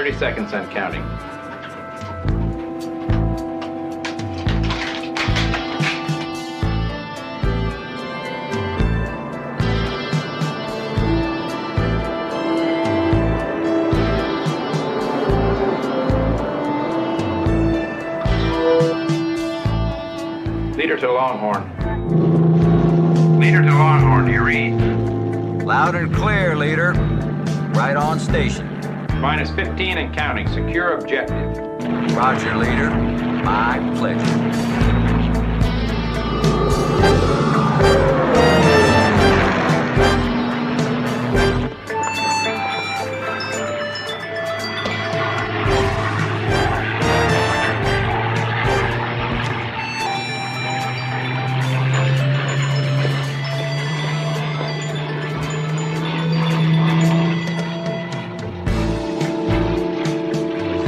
30 seconds and counting. Leader to Longhorn. Leader to Longhorn, do you read? Loud and clear, leader. Right on station. Minus 15 and counting. Secure objective. Roger, leader. My pleasure.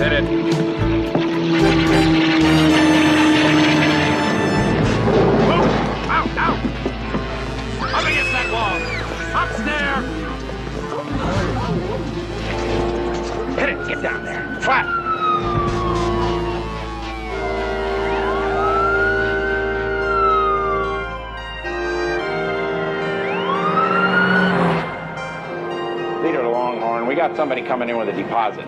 Hit it. Move! Out! Out! Up against that wall! Upstairs! Hit it! Get down there! Flat! Leader to Longhorn, we got somebody coming in with a deposit.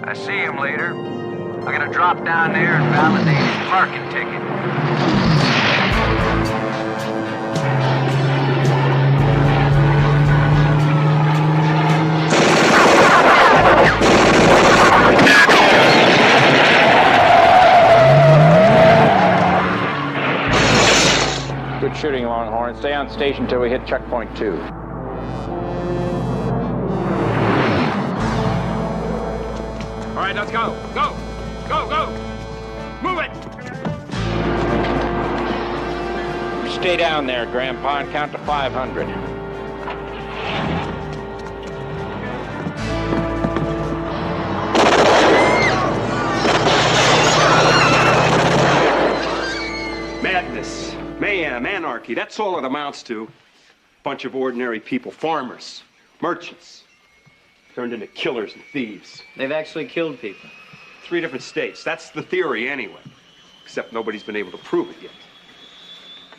I see him, leader. I'm gonna drop down there and validate his parking ticket. Good shooting, Longhorn. Stay on station till we hit checkpoint 2. All right, let's go. Go! Go, go! Move it! Stay down there, Grandpa, and count to 500. Madness, mayhem, anarchy, that's all it amounts to. Bunch of ordinary people, farmers, merchants, turned into killers and thieves. They've actually killed people. 3 different states. That's the theory anyway. Except nobody's been able to prove it yet.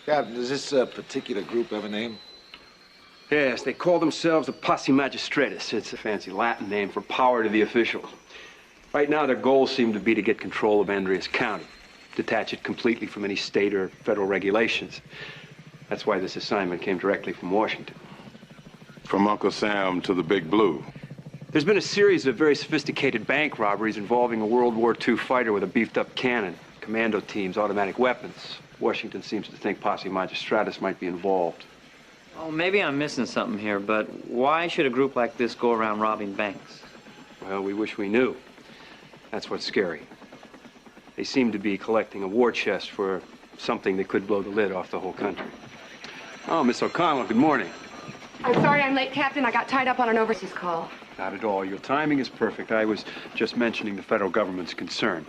Captain, does this particular group have a name? Yes, they call themselves the Posse Magistratus. It's a fancy Latin name for power to the officials. Right now, their goals seem to be to get control of Andreas County, detach it completely from any state or federal regulations. That's why this assignment came directly from Washington. From Uncle Sam to the Big Blue. There's been a series of very sophisticated bank robberies involving a World War II fighter with a beefed-up cannon, commando teams, automatic weapons. Washington seems to think Posse Magistratus might be involved. Oh, maybe I'm missing something here, but why should a group like this go around robbing banks? Well, we wish we knew. That's what's scary. They seem to be collecting a war chest for something that could blow the lid off the whole country. Oh, Miss O'Connell, good morning. I'm sorry I'm late, Captain. I got tied up on an overseas call. Not at all. Your timing is perfect. I was just mentioning the federal government's concern.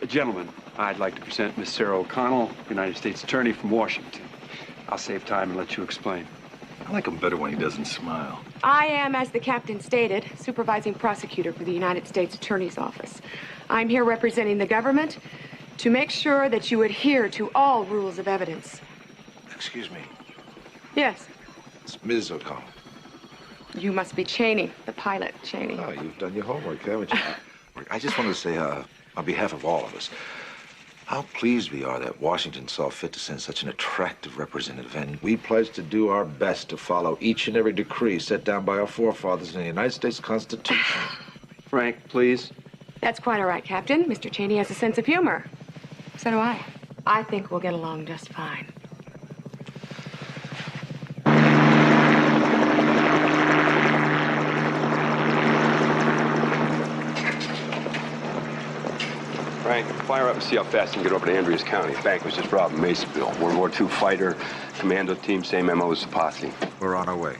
Gentlemen, I'd like to present Miss Sarah O'Connell, United States Attorney from Washington. I'll save time and let you explain. I like him better when he doesn't smile. I am, as the captain stated, supervising prosecutor for the United States Attorney's Office. I'm here representing the government to make sure that you adhere to all rules of evidence. Excuse me. Yes, It's Ms. O'Connell. you must be Cheney, the pilot, Cheney. Oh, you've done your homework, haven't you? I just wanted to say, on behalf of all of us, how pleased we are that Washington saw fit to send such an attractive representative, and we pledge to do our best to follow each and every decree set down by our forefathers in the United States Constitution. Frank, please. That's quite all right, Captain. Mr. Cheney has a sense of humor. So do I. I think we'll get along just fine. Frank, fire up and see how fast you can get over to Andreas County. The bank was just robbed in Masonville. World War II fighter, commando team, same MO as the Posse. We're on our way.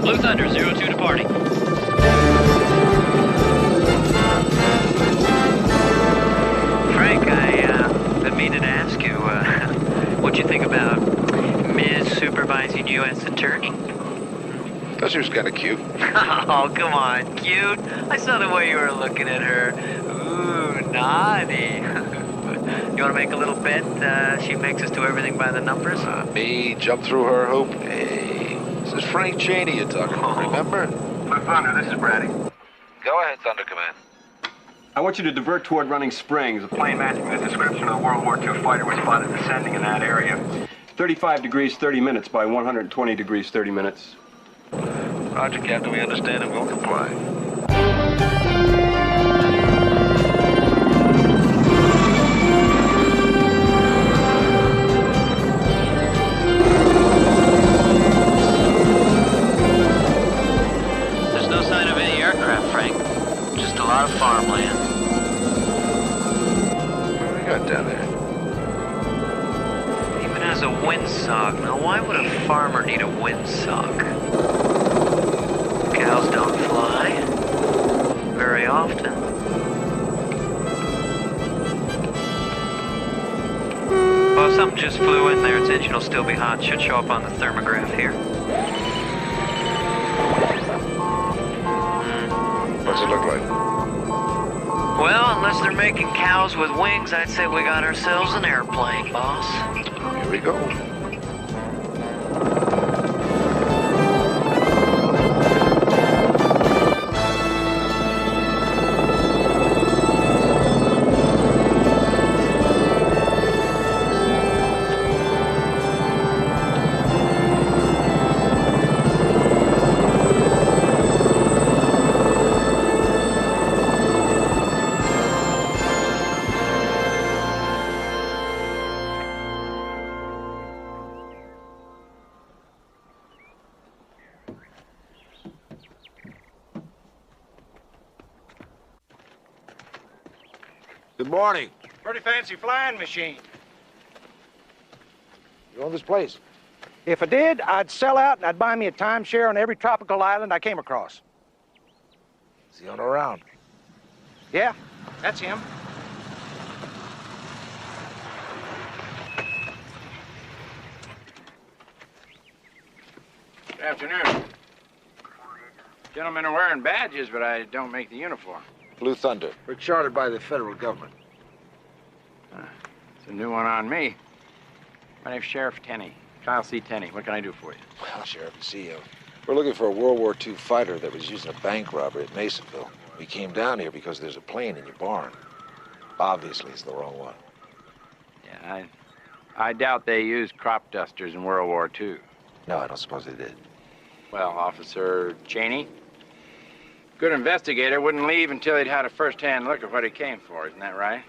Blue Thunder, 02 departing. Frank, I've been meaning to ask you, what'd you think about Ms. Supervising U.S. Attorney? Thought she was kind of cute. Oh, come on, cute. I saw the way you were looking at her. Ooh, naughty. You want to make a little bet she makes us do everything by the numbers? Me, jump through her hoop? Hey, this is Frank Cheney you're talking about, remember? Blue Thunder, this is Brady. Go ahead, Thunder Command. I want you to divert toward Running Springs. A plane matching the description of the World War II fighter was spotted descending in that area. 35 degrees, 30 minutes by 120 degrees, 30 minutes. Roger, Captain, we understand and will comply. There's no sign of any aircraft, Frank. Just a lot of farmland. What do we got down there? Even has a windsock. Now, why would a farmer need a windsock? Cows don't fly. Very often. Well, if something just flew in there, its engine will still be hot. Should show up on the thermograph here. What's it look like? Well, unless they're making cows with wings, I'd say we got ourselves an airplane, boss. Here we go. Good morning. Pretty fancy flying machine. You own this place? If I did, I'd sell out and I'd buy me a timeshare on every tropical island I came across. Is the owner around? Yeah, that's him. Good afternoon. Gentlemen are wearing badges, but I don't make the uniform. Blue Thunder. We're chartered by the federal government. It's a new one on me. My name's Sheriff Tenney. Kyle C. Tenney. What can I do for you? Well, Sheriff and CEO. We're looking for a World War II fighter that was using a bank robbery at Masonville. We came down here because there's a plane in your barn. Obviously, it's the wrong one. Yeah, I doubt they used crop dusters in World War II. No, I don't suppose they did. Well, Officer Cheney, good investigator wouldn't leave until he'd had a first-hand look at what he came for. Isn't that right?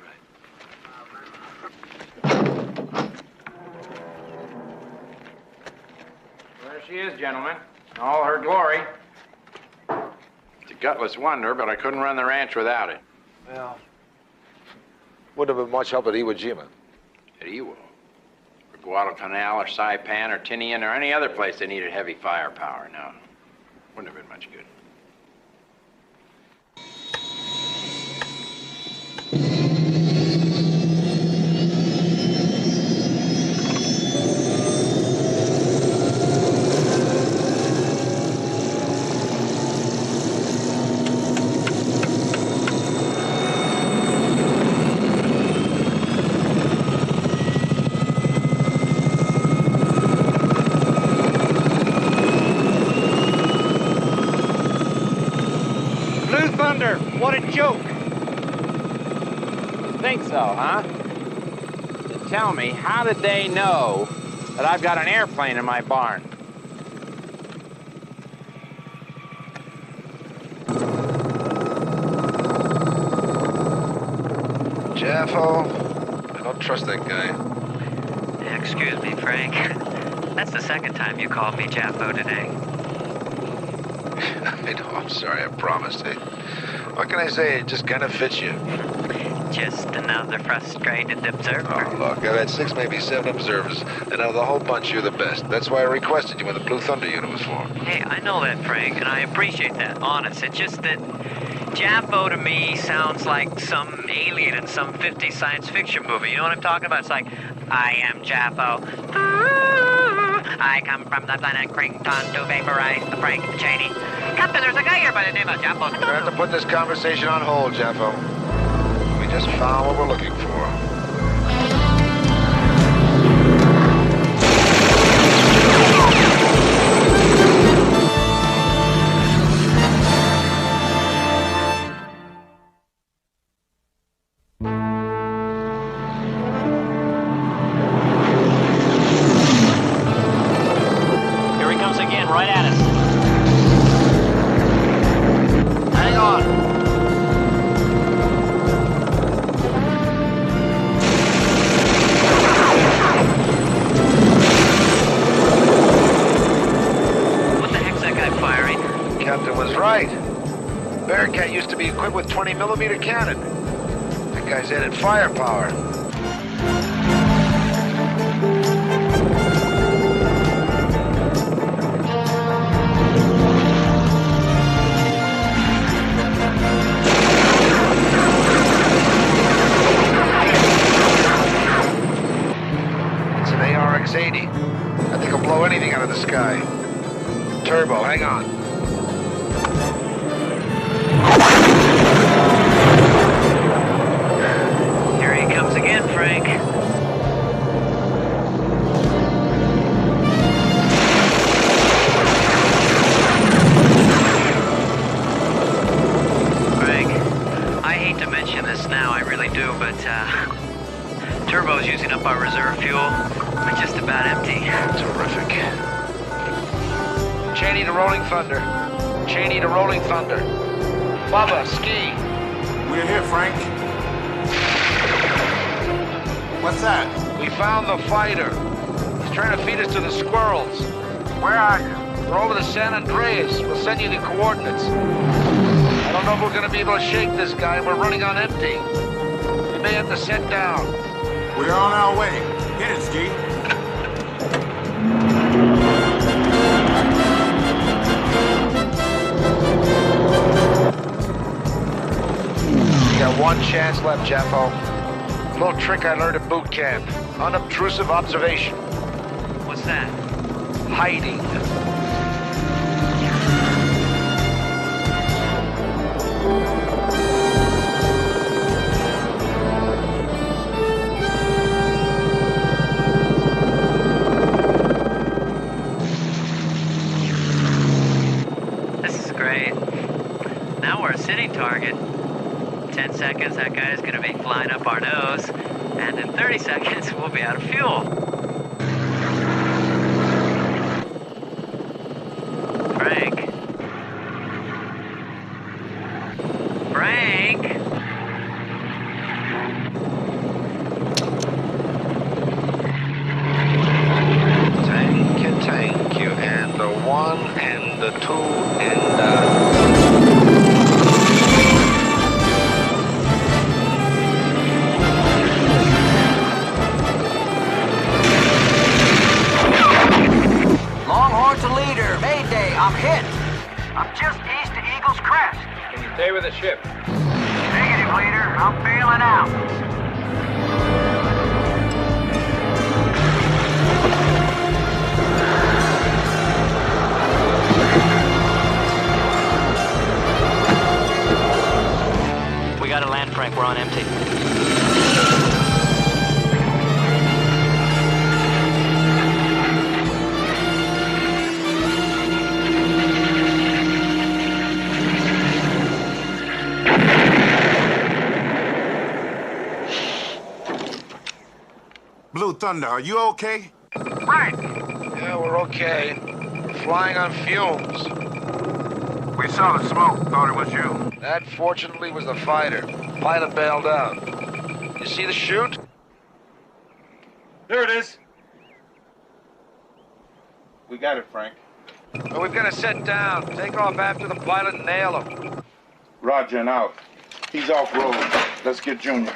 There she is, gentlemen. In all her glory. It's a gutless wonder, but I couldn't run the ranch without it. Well, wouldn't have been much help at Iwo Jima. At Iwo, or Guadalcanal, or Saipan, or Tinian, or any other place they needed heavy firepower. No, wouldn't have been much good. What a joke. Think so, huh? Then tell me, how did they know that I've got an airplane in my barn? Jaffo, I don't trust that guy. Excuse me, Frank. That's the second time you called me Jaffo today. I know, I'm sorry, I promised. Hey, what can I say? It just kind of fits you. Just another frustrated observer. Oh, look, I've had 6, maybe 7 observers, and out of the whole bunch, you're the best. That's why I requested you when the Blue Thunder unit was formed. Hey, I know that, Frank, and I appreciate that, honest. It's just that Jaffa to me sounds like some alien in some 50s science fiction movie. You know what I'm talking about? It's like, I am Jaffa. I come from the planet Krington to vaporize the Frank Cheney. Captain, there's a guy here by the name of Jaffa. We're gonna have to put this conversation on hold, Jeffo. We just found what we're looking for. Here he comes again, right at us. Hang on. What the heck's that guy firing? Captain was right. Bearcat used to be equipped with 20mm cannon. That guy's added firepower. It's an ARX-80. I think it'll blow anything out of the sky. Turbo, hang on. Here he comes again, Frank. Frank, I hate to mention this now, I really do, but Turbo's using up our reserve fuel. We're just about empty. Terrific. Cheney to Rolling Thunder. Cheney to Rolling Thunder. Bubba, ski. We're here, Frank. What's that? We found the fighter. He's trying to feed us to the squirrels. Where are you? We're over to San Andreas. We'll send you the coordinates. I don't know if we're going to be able to shake this guy. We're running on empty. We may have to set down. We're on our way. Hit it, Ski. You got one chance left, Jeffo. A little trick I learned at boot camp. Unobtrusive observation. What's that? Hiding. This is great. Now we're a sitting target. 10 seconds, that guy is going to be flying up our nose. And in 30 seconds, we'll be out of fuel. Frank? Frank? Thank you. And the 1 and the 2 and Longhorn to leader. Mayday, I'm hit. I'm just east of Eagle's Crest. Can you stay with the ship? Negative, leader. I'm bailing out. We gotta land, Frank. We're on empty. Blue Thunder, are you okay? Frank! yeah, we're okay. We're flying on fumes. We saw the smoke. Thought it was you. That, fortunately, was the fighter. Pilot bailed out. You see the chute? There it is. We got it, Frank. Well, we've got to set down. Take off after the pilot and nail him. Roger and out. He's off road. Let's get Junior.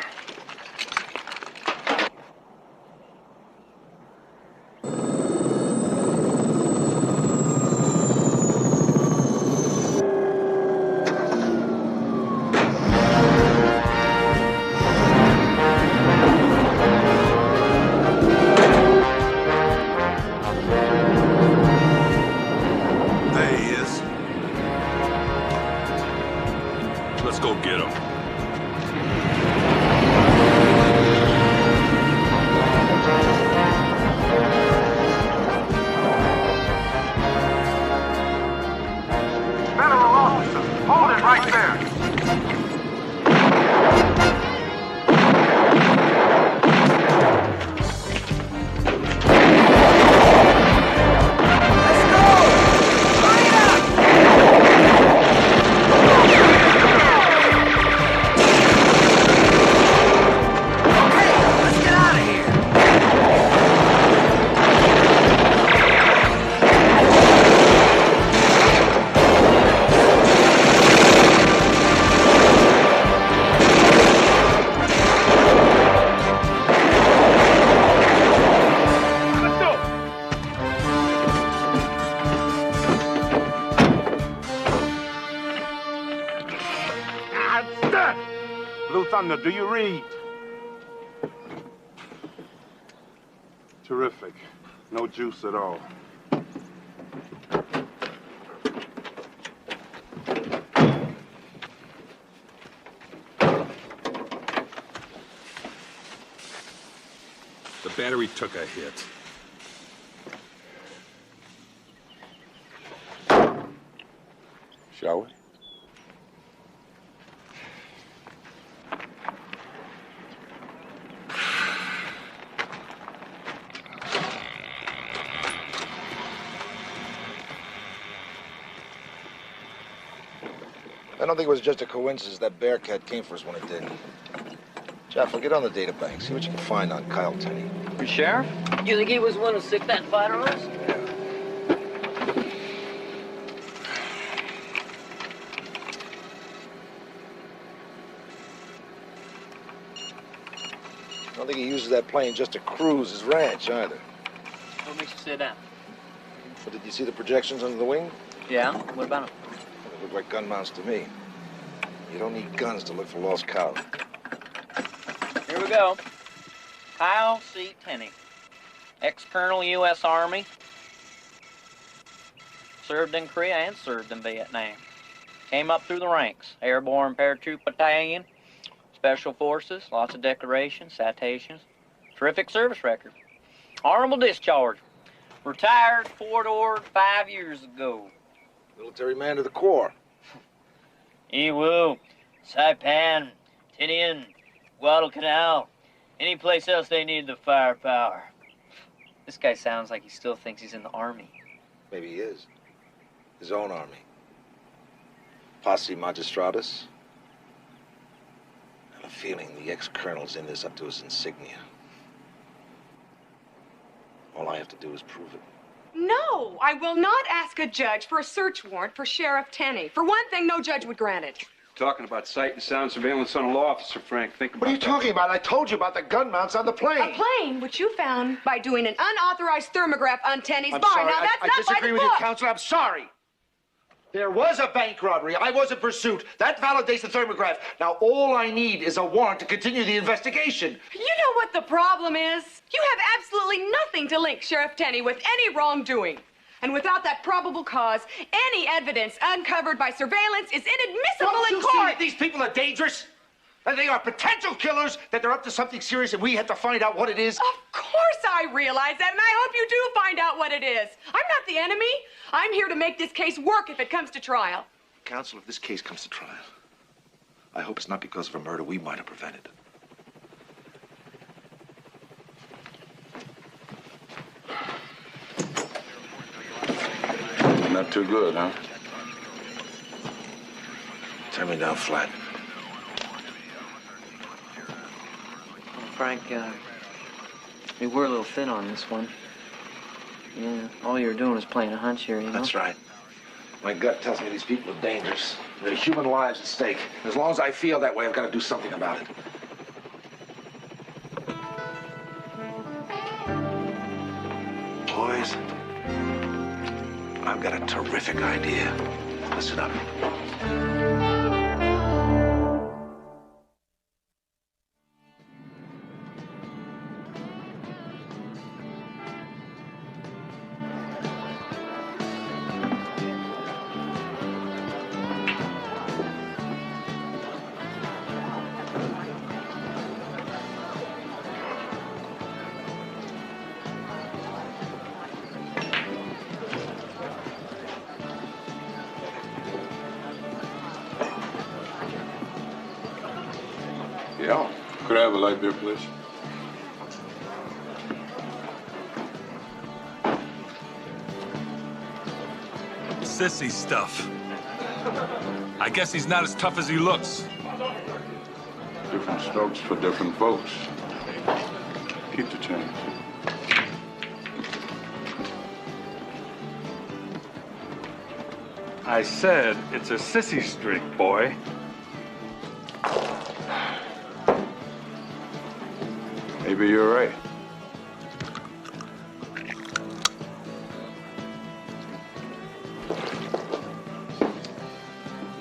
Do you read? Terrific. No juice at all. The battery took a hit. Shall we? I don't think it was just a coincidence that Bearcat came for us when it did. Jeff, we'll get on the data bank, see what you can find on Kyle Tenney. The sheriff? You think he was the one who sicked that fighter on us? Yeah. I don't think he uses that plane just to cruise his ranch, either. What makes you say that? But did you see the projections under the wing? Yeah? What about them? They look like gun mounts to me. You don't need guns to look for lost cows. Here we go. Kyle C. Tenney, ex-colonel, U.S. Army. Served in Korea and served in Vietnam. Came up through the ranks. Airborne Paratroop Battalion, Special Forces, lots of decorations, citations. Terrific service record. Honorable discharge. Retired, Fort-Ord 5 years ago. Military man to the core. Iwu, Saipan, Tinian, Guadalcanal, any place else they need the firepower. This guy sounds like he still thinks he's in the army. Maybe he is. His own army. Posse Magistratus. I have a feeling the ex-colonel's in this up to his insignia. All I have to do is prove it. No, I will not ask a judge for a search warrant for Sheriff Tenney. For one thing, no judge would grant it. Talking about sight and sound surveillance on a law officer, Frank. Think about What are you talking about? I told you about the gun mounts on the plane. A plane which you found by doing an unauthorized thermograph on Tenney's bar. Sorry. Now, that's I not disagree by the with book. you, Counselor. I'm sorry. There was a bank robbery. I was in pursuit. That validates the thermograph. Now, all I need is a warrant to continue the investigation. You know what the problem is? You have absolutely nothing to link Sheriff Tenney with any wrongdoing. And without that probable cause, any evidence uncovered by surveillance is inadmissible Don't in you court. see that these people are dangerous? And they are potential killers, that they're up to something serious, and we have to find out what it is? Of course I realize that, and I hope you do find out what it is. I'm not the enemy. I'm here to make this case work if it comes to trial. Counsel, if this case comes to trial, I hope it's not because of a murder we might have prevented. Not too good, huh? Turn me down flat. Frank, we were a little thin on this one. Yeah, all you were doing was playing a hunch here, you know? That's right. My gut tells me these people are dangerous. There are human lives at stake. As long as I feel that way, I've got to do something about it. Boys, I've got a terrific idea. Listen up. Yeah. Could I have a light beer, please? Sissy stuff. I guess he's not as tough as he looks. Different strokes for different folks. Keep the change. I said it's a sissy streak, boy. Maybe you're right.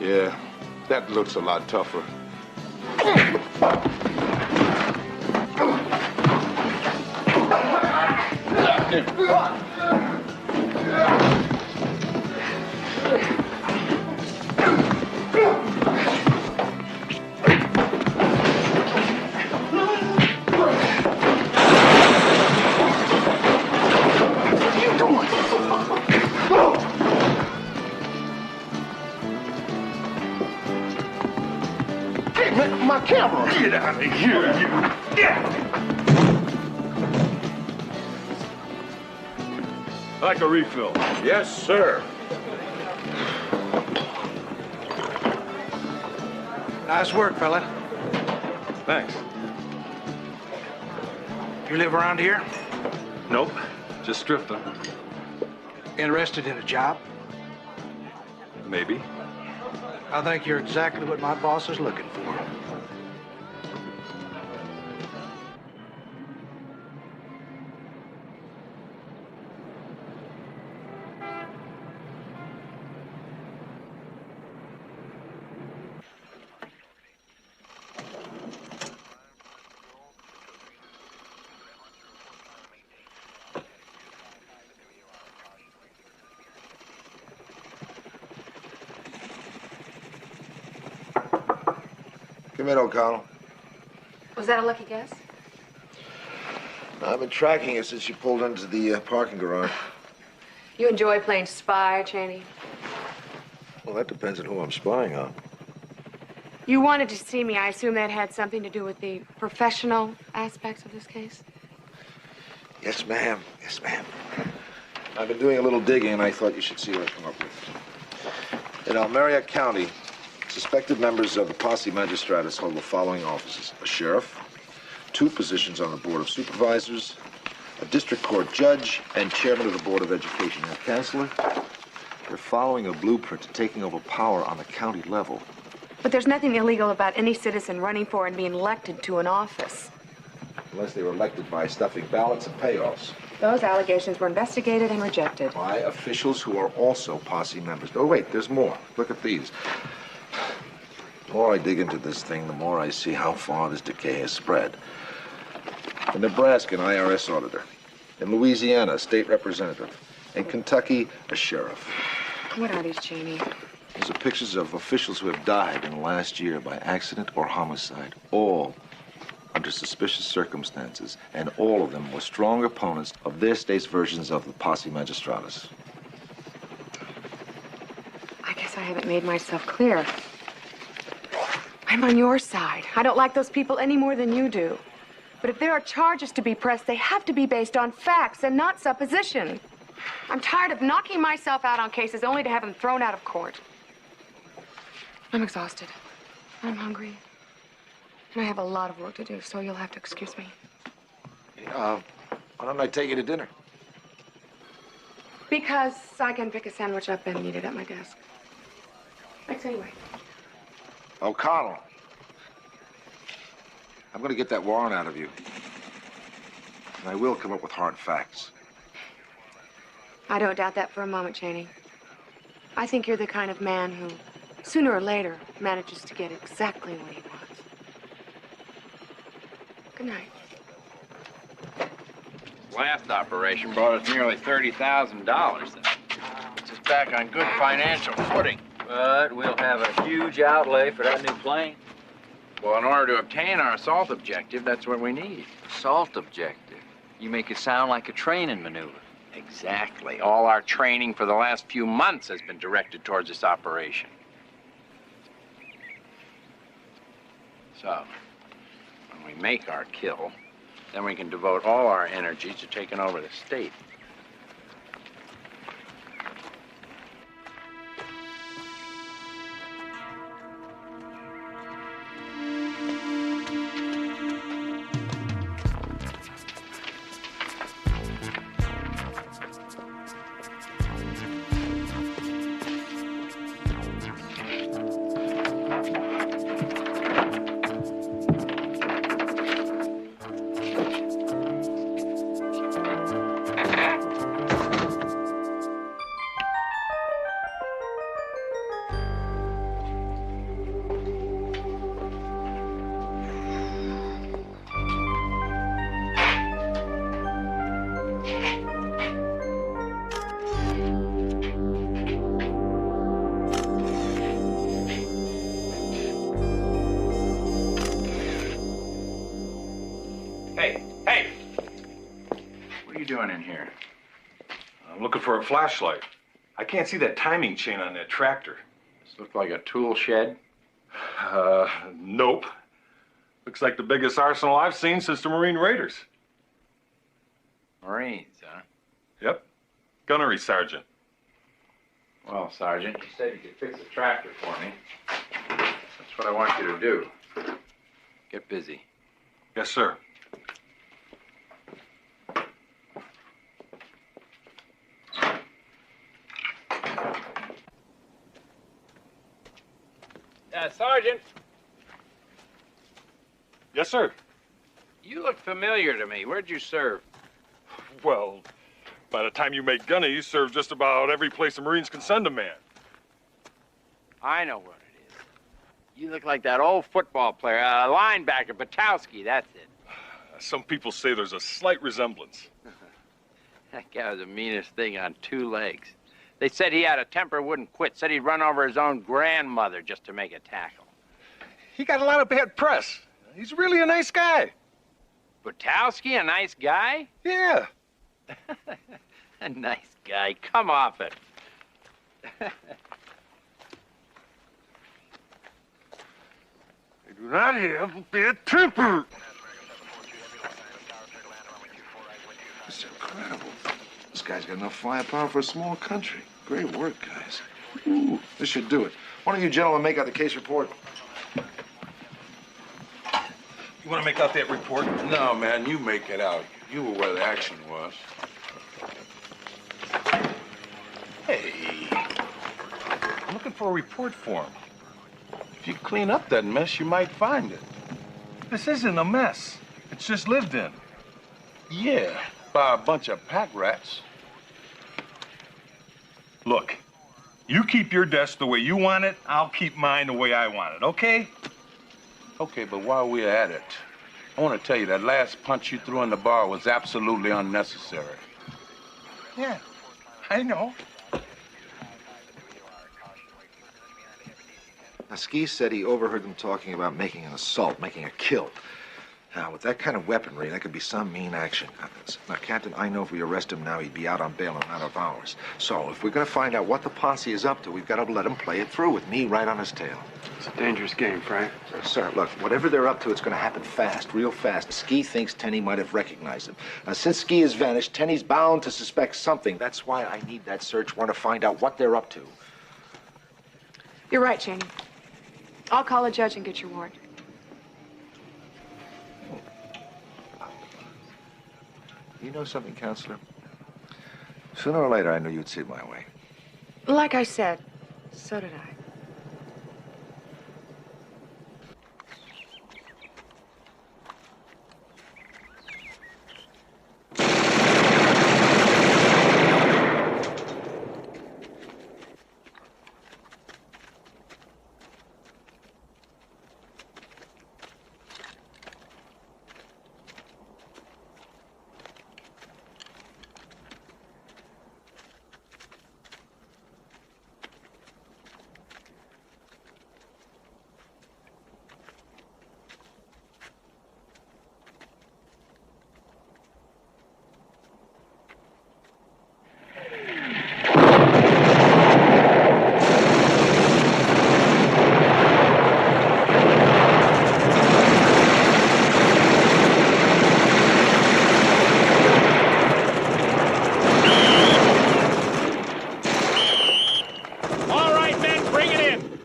Yeah, that looks a lot tougher. My camera! Get out of here, you! Like a refill. Yes, sir. Nice work, fella. Thanks. You live around here? Nope, just drifting. Interested in a job? Maybe. I think you're exactly what my boss is looking for. Come in, O'Connell. Was that a lucky guess? I've been tracking you since you pulled into the parking garage. You enjoy playing spy, Cheney? Well, that depends on who I'm spying on. You wanted to see me. I assume that had something to do with the professional aspects of this case? Yes, ma'am. Yes, ma'am. I've been doing a little digging, and I thought you should see what I come up with. In Almeria County, suspected members of the posse magistratus hold the following offices: a sheriff, 2 positions on the board of supervisors, a district court judge, and chairman of the board of education. Now, Counselor, they're following a blueprint to taking over power on the county level. But there's nothing illegal about any citizen running for and being elected to an office. Unless they were elected by stuffing ballots and payoffs. Those allegations were investigated and rejected. By officials who are also posse members. Oh, wait, there's more. Look at these. The more I dig into this thing, the more I see how far this decay has spread. In Nebraska, an IRS auditor. In Louisiana, a state representative. In Kentucky, a sheriff. What are these, Cheney? These are pictures of officials who have died in the last year by accident or homicide. All under suspicious circumstances. And all of them were strong opponents of their state's versions of the posse magistratus. I guess I haven't made myself clear. I'm on your side. I don't like those people any more than you do. But if there are charges to be pressed, they have to be based on facts and not supposition. I'm tired of knocking myself out on cases only to have them thrown out of court. I'm exhausted. I'm hungry. And I have a lot of work to do, so you'll have to excuse me. Why don't I take you to dinner? Because I can pick a sandwich up and eat it at my desk. Thanks anyway. O'Connell. I'm going to get that warrant out of you. And I will come up with hard facts. I don't doubt that for a moment, Cheney. I think you're the kind of man who, sooner or later, manages to get exactly what he wants. Good night. Last operation brought us nearly $30,000. It's just back on good financial footing. But we'll have a huge outlay for that new plane. Well, in order to obtain our assault objective, that's what we need. Assault objective? You make it sound like a training maneuver. Exactly. All our training for the last few months has been directed towards this operation. So, when we make our kill, then we can devote all our energies to taking over the state. For a flashlight. I can't see that timing chain on that tractor. Does this look like a tool shed? Nope. Looks like the biggest arsenal I've seen since the Marine Raiders. Marines, huh? Yep. Gunnery sergeant. Well, Sergeant, you said you could fix the tractor for me. That's what I want you to do. Get busy. Yes, sir. Sergeant. Yes, sir. You look familiar to me. Where'd you serve? Well, by the time you make gunny, you serve just about every place the Marines can send a man. I know what it is. You look like that old football player, linebacker, Batowski, that's it. Some people say there's a slight resemblance. That guy was the meanest thing on two legs. They said he had a temper, wouldn't quit. Said he'd run over his own grandmother just to make a tackle. He got a lot of bad press. He's really a nice guy. Batowski, a nice guy? Yeah. A nice guy. Come off it. I do not have a bad temper. It's incredible. This guy's got enough firepower for a small country. Great work, guys. Ooh, this should do it. Why don't you gentlemen make out the case report? You want to make out that report? No, man, you make it out. You were where the action was. Hey, I'm looking for a report form. If you clean up that mess, you might find it. This isn't a mess. It's just lived in. Yeah, by a bunch of pack rats. Look, you keep your desk the way you want it, I'll keep mine the way I want it, okay? Okay, but while we're at it, I want to tell you that last punch you threw in the bar was absolutely unnecessary. Yeah, I know. Now, Ski said he overheard them talking about making an assault, making a kill. Now, with that kind of weaponry, that could be some mean action. Now, Captain, I know if we arrest him now, he'd be out on bail in a matter of hours. So, if we're going to find out what the posse is up to, we've got to let him play it through with me right on his tail. It's a dangerous game, Frank. Sir, look, whatever they're up to, it's going to happen fast, real fast. Ski thinks Tenny might have recognized him. Now, since Ski has vanished, Tenny's bound to suspect something. That's why I need that search warrant to find out what they're up to. You're right, Cheney. I'll call a judge and get your warrant. You know something, Counselor? Sooner or later, I knew you'd see it my way. Like I said, so did I.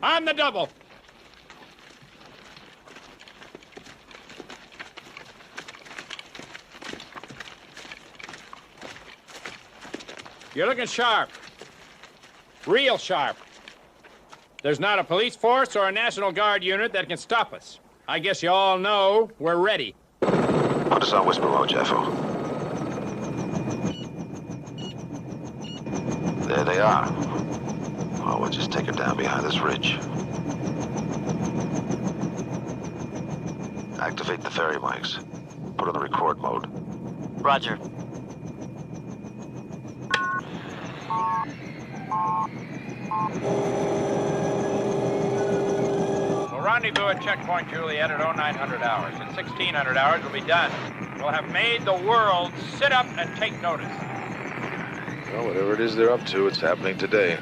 On the double. You're looking sharp. Real sharp. There's not a police force or a National Guard unit that can stop us. I guess you all know we're ready. Put us on whisper mode, Jeffo. There they are. Well, we'll just take her down behind this ridge. Activate the ferry mics. Put on the record mode. Roger. We'll rendezvous at checkpoint Juliet at 0900 hours. At 1600 hours, we'll be done. We'll have made the world sit up and take notice. Well, whatever it is they're up to, it's happening today.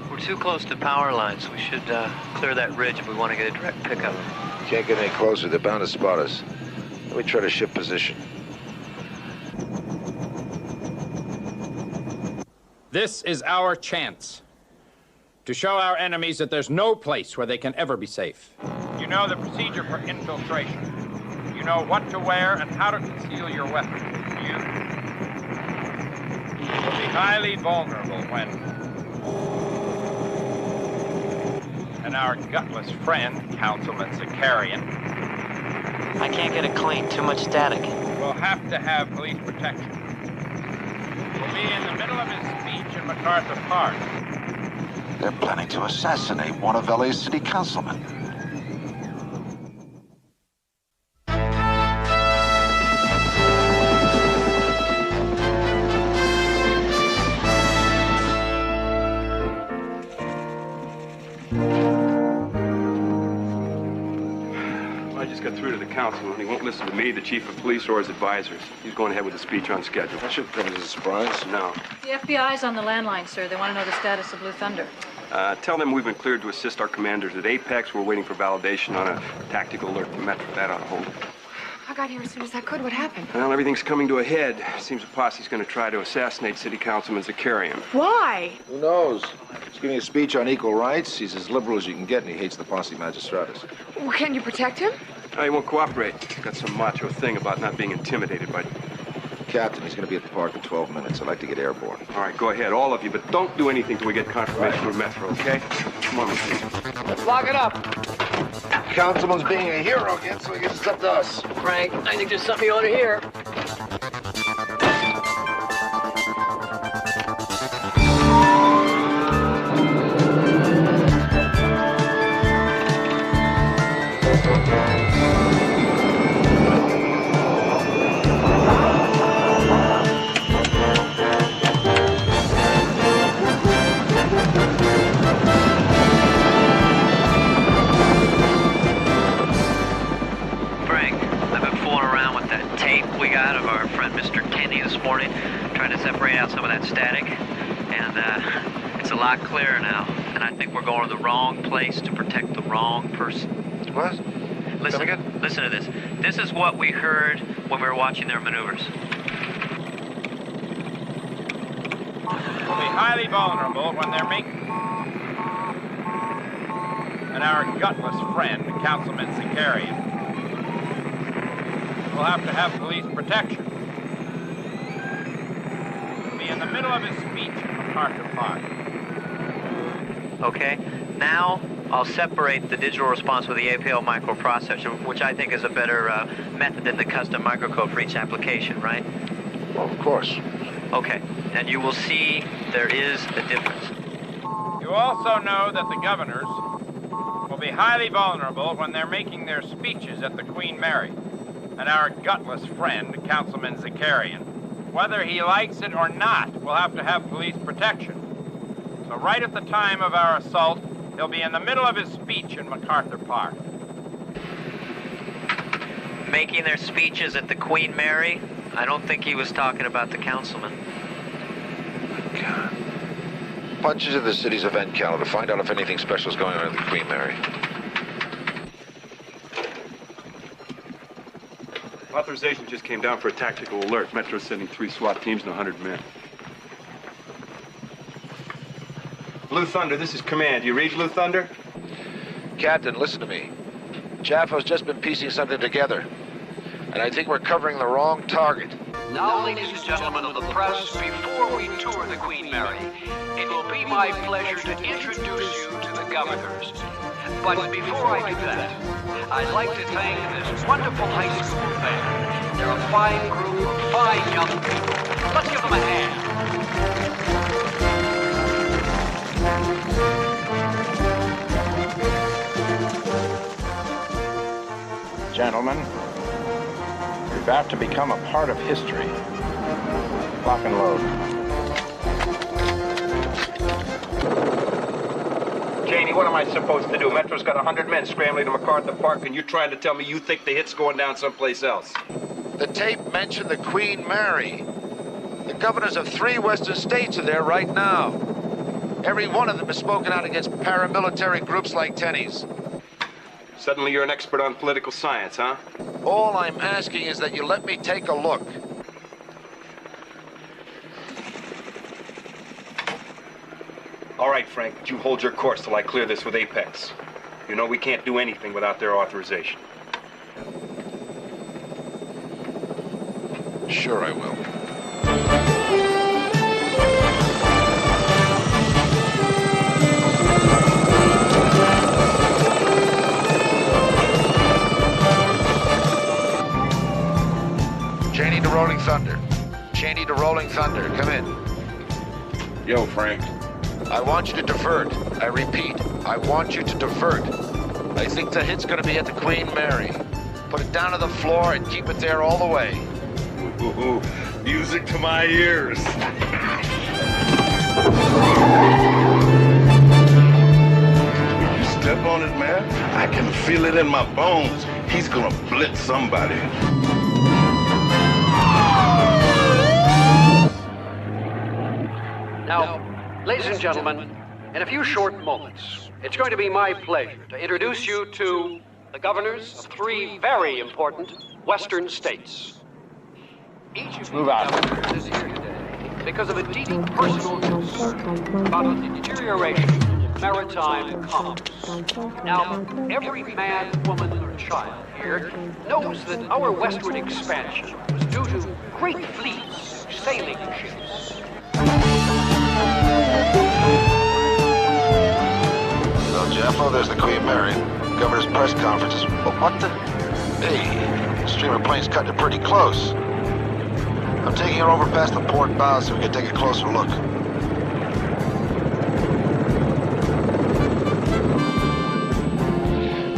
We're too close to power lines. We should clear that ridge if we want to get a direct pickup. Can't get any closer. They're bound to spot us. Let me try to shift position. This is our chance to show our enemies that there's no place where they can ever be safe. You know the procedure for infiltration. You know what to wear and how to conceal your weapon. You will be highly vulnerable when... And our gutless friend, Councilman Zakarian... I can't get it clean. Too much static. Will have to have police protection. Will be in the middle of his speech in MacArthur Park. They're planning to assassinate one of LA's city councilmen. I just got through to the councilman. He won't listen to me, the chief of police, or his advisors. He's going ahead with the speech on schedule. That should come as a surprise. No. The FBI's on the landline, sir. They want to know the status of Blue Thunder. Tell them we've been cleared to assist our commanders at Apex. We're waiting for validation on a tactical alert from Metro. That ought to hold it. I got here as soon as I could. What happened? Well, everything's coming to a head. Seems a posse's going to try to assassinate City Councilman Zakarian. Why? Who knows? He's giving a speech on equal rights. He's as liberal as you can get, and he hates the posse magistratus. Well, can you protect him? No, he won't cooperate. He's got some macho thing about not being intimidated by... Captain, he's going to be at the park in 12 minutes. I'd like to get airborne. All right, go ahead, all of you, but don't do anything till we get confirmation from Metro, okay? Come on, please. Let's lock it up. Councilman's being a hero again, so I guess it's up to us. Frank, I think there's something you ought to hear. Trying to separate out some of that static, and it's a lot clearer now. And I think we're going to the wrong place to protect the wrong person. What? Listen to this. This is what we heard when we were watching their maneuvers. Will be highly vulnerable when they're making... And our gutless friend, Councilman Zakarian, will have to have police protection. In the middle of his speech in MacArthur Park. Okay, now I'll separate the digital response with the APL microprocessor, which I think is a better method than the custom microcode for each application, right? Well, of course. Okay, and you will see there is a difference. You also know that the governors will be highly vulnerable when they're making their speeches at the Queen Mary. And our gutless friend, Councilman Zakarian, whether he likes it or not, will have to have police protection. So right at the time of our assault, he'll be in the middle of his speech in MacArthur Park. Making their speeches at the Queen Mary? I don't think he was talking about the councilman. God. Punch into the city's event calendar. Find out if anything special is going on at the Queen Mary. Authorization just came down for a tactical alert. Metro's sending 3 SWAT teams and 100 men. Blue Thunder, this is Command. You read Blue Thunder? Captain, listen to me. Jaffa's just been piecing something together, and I think we're covering the wrong target. Now, ladies and gentlemen of the press, before we tour the Queen Mary, it will be my pleasure to introduce you to the governors. But before I do that, I'd like to thank this wonderful high school band. They're a fine group of fine young people. Let's give them a hand. Gentlemen, you're about to become a part of history. Lock and load. Janie, what am I supposed to do? Metro's got 100 men scrambling to MacArthur Park, and you're trying to tell me you think the hit's going down someplace else. The tape mentioned the Queen Mary. The governors of 3 western states are there right now. Every one of them has spoken out against paramilitary groups like Tenny's. Suddenly you're an expert on political science, huh? All I'm asking is that you let me take a look. All right, Frank, but you hold your course till I clear this with Apex. You know we can't do anything without their authorization. Sure I will. Cheney to Rolling Thunder. Cheney to Rolling Thunder. Come in. Yo, Frank. I want you to divert. I repeat, I want you to divert. I think the hit's gonna be at the Queen Mary. Put it down to the floor and keep it there all the way. Ooh, music to my ears. You step on it, man. I can feel it in my bones. He's gonna blitz somebody. Now, ladies and gentlemen, in a few short moments, it's going to be my pleasure to introduce you to the governors of 3 very important western states. Each of Move out. governors is here today because of a deep personal concern about the deterioration of maritime commerce. Now, every man, woman, or child here knows that our westward expansion was due to great fleets, sailing ships. So, Jeffo, there's the Queen Mary. Governor's press conferences. What the? Hey, streamer plane's cutting it pretty close. I'm taking her over past the port bow so we can take a closer look.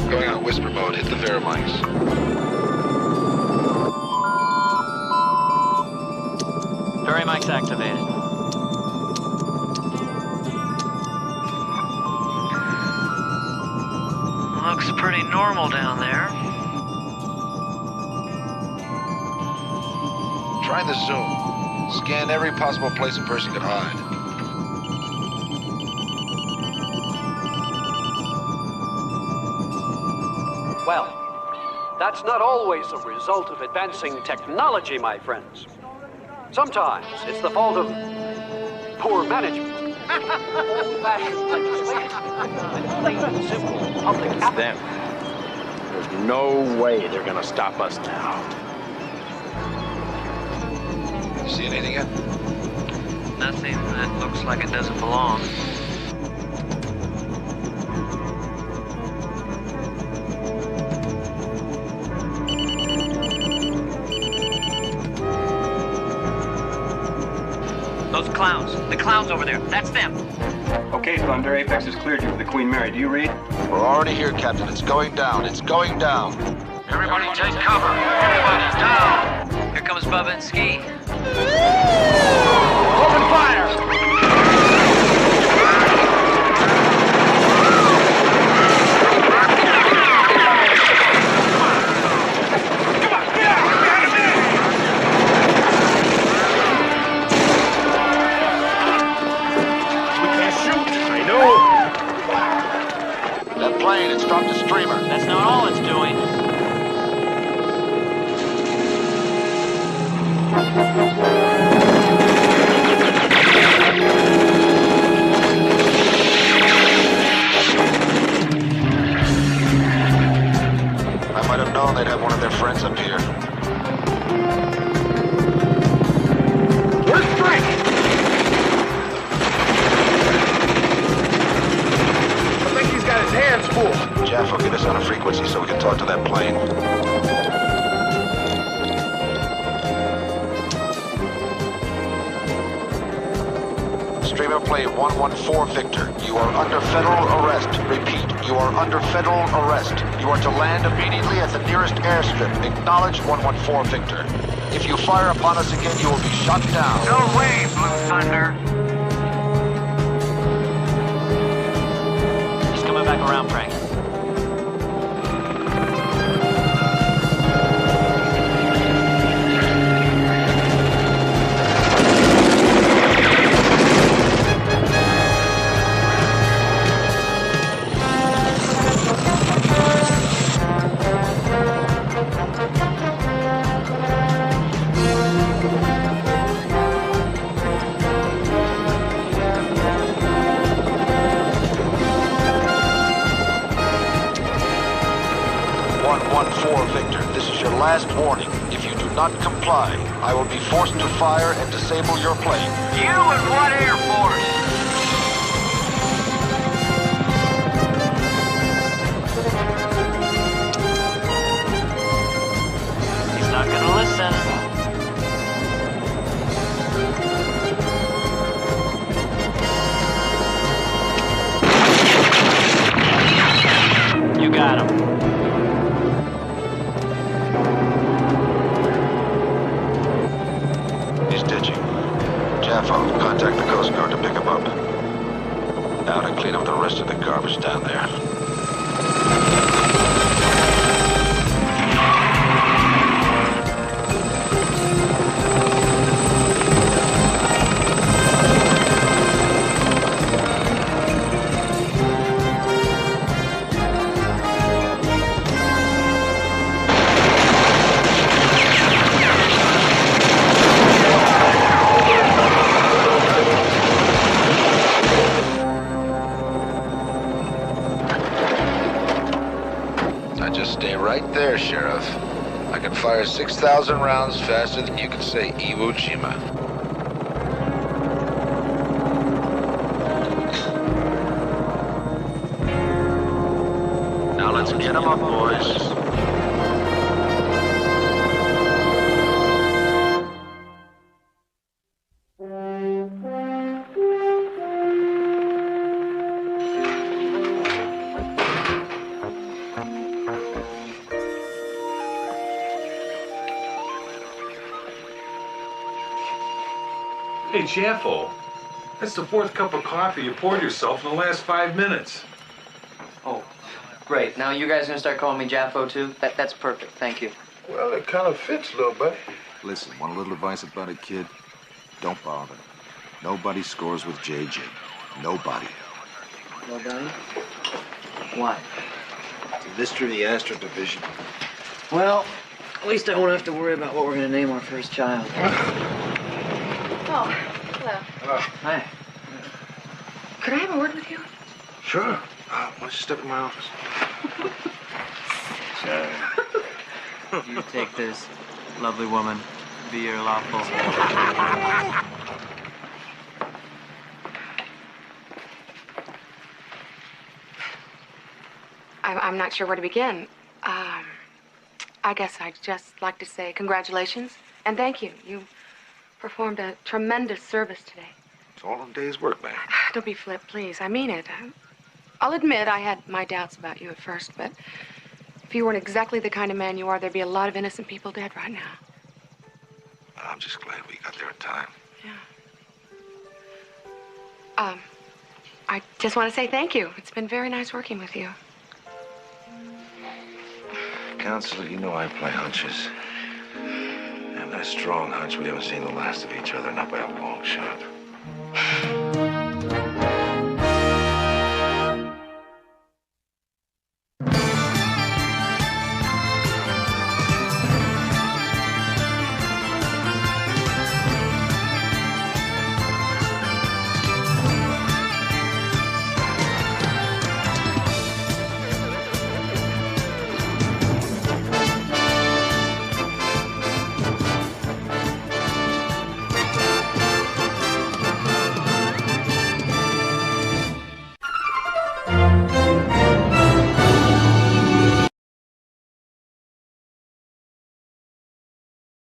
Going on whisper mode. Hit the Verimics. Verimics activated. Looks pretty normal down there. Try the zoom. Scan every possible place a person could hide. Well, that's not always a result of advancing technology, my friends. Sometimes it's the fault of poor management, old-fashioned legislation, and plain and simple public It's them. There's no way they're gonna stop us now. See anything yet? Nothing that looks like it doesn't belong. Those clowns. The clowns over there. That's them. Okay, Thunder, Apex has cleared you for the Queen Mary. Do you read? We're already here, Captain. It's going down. It's going down. Everybody take cover. Everybody down. Here comes Bubba and Ski. Open fire! That plane, it's dropped a streamer. That's not all it's doing. they'd have one of their friends up here. Where's Frank? I think he's got his hands full. Jeff will get us on a frequency so we can talk to that plane. Streamer plane 114 Victor. You are under federal arrest. Repeat, you are under federal arrest. You are to land immediately at the nearest airstrip. Acknowledge 114 Victor. If you fire upon us again, you will be shot down. No way, Blue Thunder. He's coming back around, Frank. Victor, this is your last warning. If you do not comply, I will be forced to fire and disable your plane. You and what Air Force? He's not gonna listen. You got him. Contact the Coast Guard to pick him up. Now to clean up the rest of the garbage down there. Right there, Sheriff. I can fire 6,000 rounds faster than you can say Iwo Jima. Now let's get them up, boys. Hey, Jaffo, that's the fourth cup of coffee you poured yourself in the last 5 minutes. Oh, great. Now you guys gonna start calling me Jaffo, too? That's perfect. Thank you. Well, it kind of fits, little buddy. Listen, want a little advice about it, kid? Don't bother. Nobody scores with JJ. Nobody. Nobody? Why? It's a mystery of the Astro Division. Well, at least I won't have to worry about what we're gonna name our first child. Oh, hello. Hi. Could I have a word with you? Sure. Why don't you step in my office? You take this, lovely woman, be your lawful. I'm not sure where to begin. I guess I'd just like to say congratulations and thank you. You performed a tremendous service today. It's all a day's work, man. Don't be flip, please. I mean it. I'll admit I had my doubts about you at first, but if you weren't exactly the kind of man you are, there'd be a lot of innocent people dead right now. I'm just glad we got there in time. Yeah. I just want to say thank you. It's been very nice working with you. Counselor, you know I play hunches. And a strong hunch we haven't seen the last of each other, not by a long shot.